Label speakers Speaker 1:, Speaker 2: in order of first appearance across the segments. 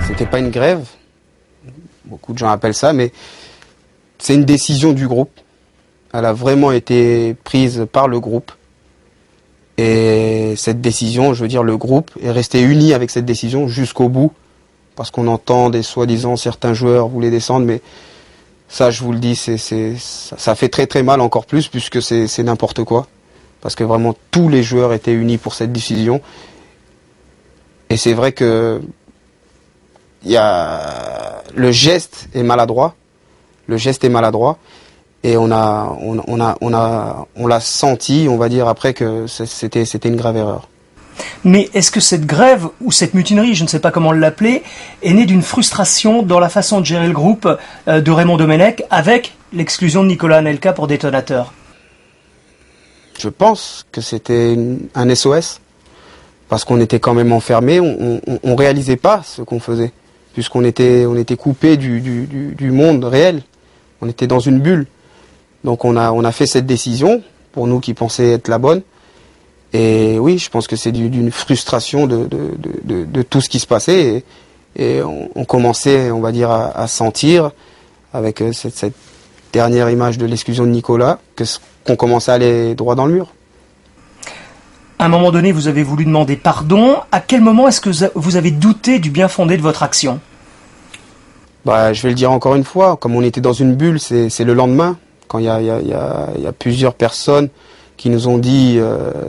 Speaker 1: C'était pas une grève, beaucoup de gens appellent ça, mais c'est une décision du groupe. Elle a vraiment été prise par le groupe. Et cette décision, je veux dire, le groupe est resté uni avec cette décision jusqu'au bout. Parce qu'on entend des soi-disant certains joueurs voulaient descendre, mais ça, je vous le dis, ça fait très très mal encore plus, puisque c'est n'importe quoi. Parce que vraiment, tous les joueurs étaient unis pour cette décision. Et c'est vrai que le geste est maladroit. Le geste est maladroit. Et on l'a senti, on va dire, après que c'était une grave erreur.
Speaker 2: Mais est-ce que cette grève, ou cette mutinerie, je ne sais pas comment l'appeler, est née d'une frustration dans la façon de gérer le groupe de Raymond Domenech avec l'exclusion de Nicolas Anelka pour détonateur?
Speaker 1: Je pense que c'était un SOS, parce qu'on était quand même enfermés, on réalisait pas ce qu'on faisait, puisqu'on était coupé du monde réel, on était dans une bulle. Donc on a fait cette décision, pour nous qui pensaient être la bonne. Et oui, je pense que c'est d'une frustration de tout ce qui se passait. Et on commençait, on va dire, à sentir, avec cette dernière image de l'exclusion de Nicolas, qu'on commençait à aller droit dans le mur.
Speaker 2: À un moment donné, vous avez voulu demander pardon. À quel moment est-ce que vous avez douté du bien fondé de votre action?
Speaker 1: Je vais le dire encore une fois, comme on était dans une bulle, c'est le lendemain. Quand il y a plusieurs personnes qui nous ont dit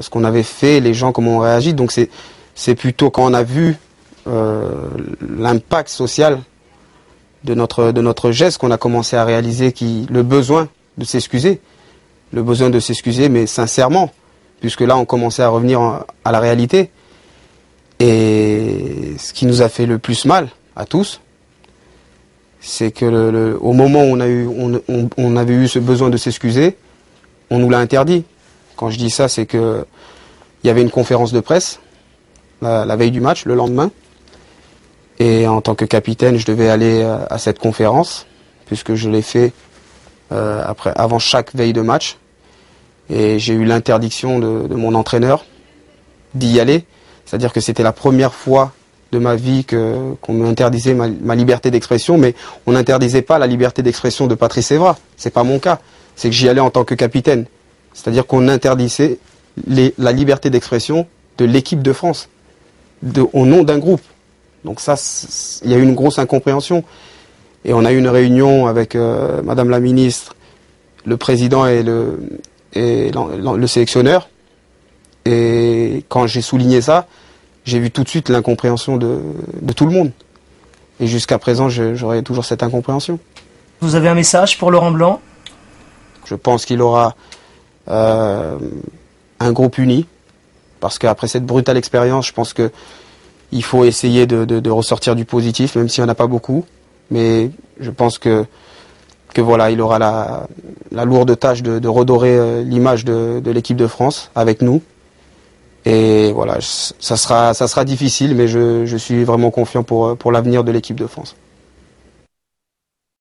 Speaker 1: ce qu'on avait fait, les gens, comment on réagit. Donc c'est plutôt quand on a vu l'impact social de notre geste qu'on a commencé à réaliser le besoin de s'excuser. Le besoin de s'excuser, mais sincèrement, puisque là on commençait à revenir à la réalité. Et ce qui nous a fait le plus mal à tous, c'est que au moment où on avait eu ce besoin de s'excuser, on nous l'a interdit. Quand je dis ça, c'est que il y avait une conférence de presse la veille du match, le lendemain. Et en tant que capitaine, je devais aller à cette conférence, puisque je l'ai fait avant chaque veille de match. Et j'ai eu l'interdiction de mon entraîneur d'y aller. C'est-à-dire que c'était la première fois de ma vie qu'on m'interdisait ma liberté d'expression, mais on n'interdisait pas la liberté d'expression de Patrice Evra. C'est pas mon cas. C'est que j'y allais en tant que capitaine. C'est-à-dire qu'on interdisait la liberté d'expression de l'équipe de France, au nom d'un groupe. Donc ça, il y a eu une grosse incompréhension. Et on a eu une réunion avec Madame la ministre, le président et le sélectionneur. Et quand j'ai souligné ça, j'ai vu tout de suite l'incompréhension de tout le monde. Et jusqu'à présent, j'aurai toujours cette incompréhension.
Speaker 2: Vous avez un message pour Laurent Blanc?
Speaker 1: Je pense qu'il aura un groupe uni. Parce qu'après cette brutale expérience, je pense qu'il faut essayer de ressortir du positif, même s'il n'y en a pas beaucoup. Mais je pense que voilà, il aura la lourde tâche de redorer l'image de l'équipe de France avec nous. Et voilà, ça sera difficile, mais je suis vraiment confiant pour l'avenir de l'équipe de France.